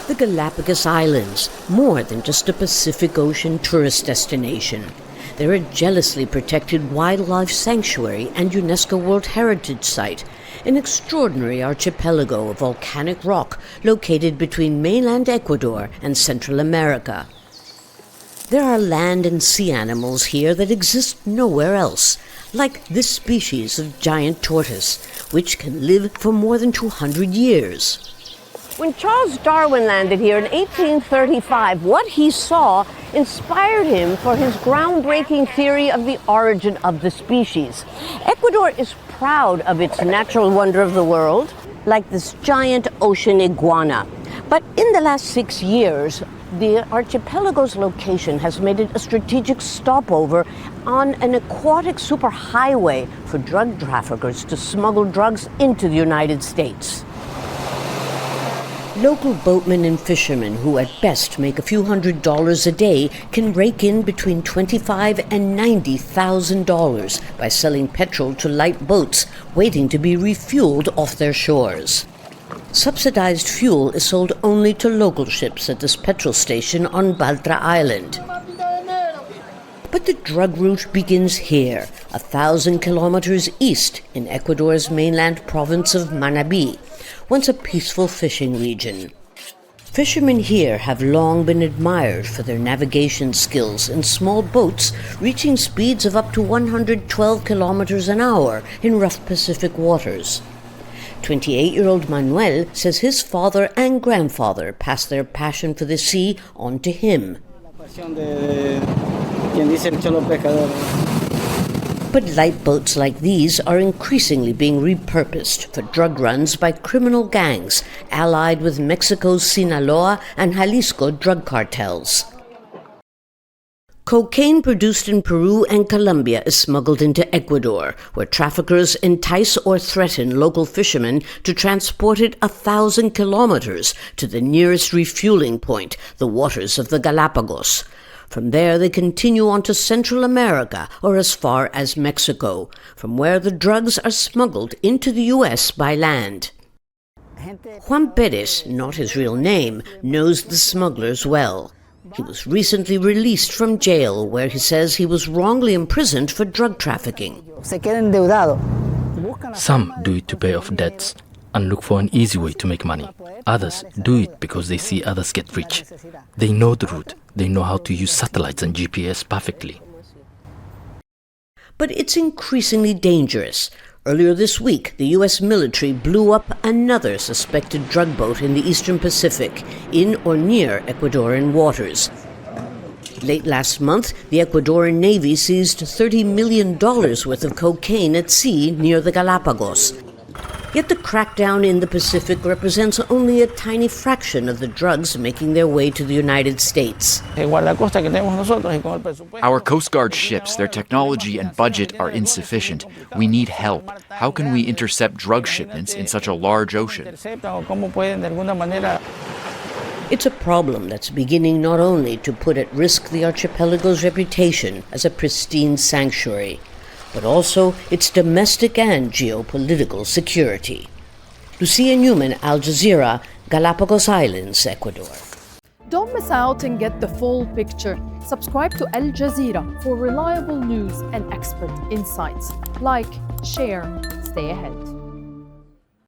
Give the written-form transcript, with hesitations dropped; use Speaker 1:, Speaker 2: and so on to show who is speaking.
Speaker 1: The Galapagos Islands, more than just a Pacific Ocean tourist destination. They're a jealously protected wildlife sanctuary and UNESCO World Heritage Site, an extraordinary archipelago of volcanic rock located between mainland Ecuador and Central America. There are land and sea animals here that exist nowhere else, like this species of giant tortoise, which can live for more than 200 years. When Charles Darwin landed here in 1835, what he saw inspired him for his groundbreaking theory of the origin of the species. Ecuador is proud of its natural wonder of the world, like this giant ocean iguana. But in the last 6 years, the archipelago's location has made it a strategic stopover on an aquatic superhighway for drug traffickers to smuggle drugs into the United States. Local boatmen and fishermen, who at best make a few $100s a day, can rake in between $25,000 and $90,000 by selling petrol to light boats waiting to be refueled off their shores. Subsidized fuel is sold only to local ships at this petrol station on Baltra Island. But the drug route begins here, 1,000 kilometers east in Ecuador's mainland province of Manabí, once a peaceful fishing region. Fishermen here have long been admired for their navigation skills in small boats reaching speeds of up to 112 kilometers an hour in rough Pacific waters. 28-year-old Manuel says his father and grandfather passed their passion for the sea on to him. But light boats like these are increasingly being repurposed for drug runs by criminal gangs allied with Mexico's Sinaloa and Jalisco drug cartels. Cocaine produced in Peru and Colombia is smuggled into Ecuador, where traffickers entice or threaten local fishermen to transport it 1,000 kilometers to the nearest refueling point, the waters of the Galapagos. From there, they continue on to Central America or as far as Mexico, from where the drugs are smuggled into the U.S. by land. Juan Perez, not his real name, knows the smugglers well. He was recently released from jail, where he says he was wrongly imprisoned for drug trafficking.
Speaker 2: Some do it to pay off debts and look for an easy way to make money. Others do it because they see others get rich. They know the route. They know how to use satellites and GPS perfectly.
Speaker 1: But it's increasingly dangerous. Earlier this week, the U.S. military blew up another suspected drug boat in the eastern Pacific, in or near Ecuadorian waters. Late last month, the Ecuadorian Navy seized $30 million worth of cocaine at sea near the Galapagos. Yet the crackdown in the Pacific represents only a tiny fraction of the drugs making their way to the United States.
Speaker 3: Our Coast Guard ships, their technology and budget are insufficient. We need help. How can we intercept drug shipments in such a large ocean?
Speaker 1: It's a problem that's beginning not only to put at risk the archipelago's reputation as a pristine sanctuary, but also its domestic and geopolitical security. Lucia Newman, Al Jazeera, Galapagos Islands, Ecuador.
Speaker 4: Don't miss out and get the full picture. Subscribe to Al Jazeera for reliable news and expert insights. Like, share, stay ahead.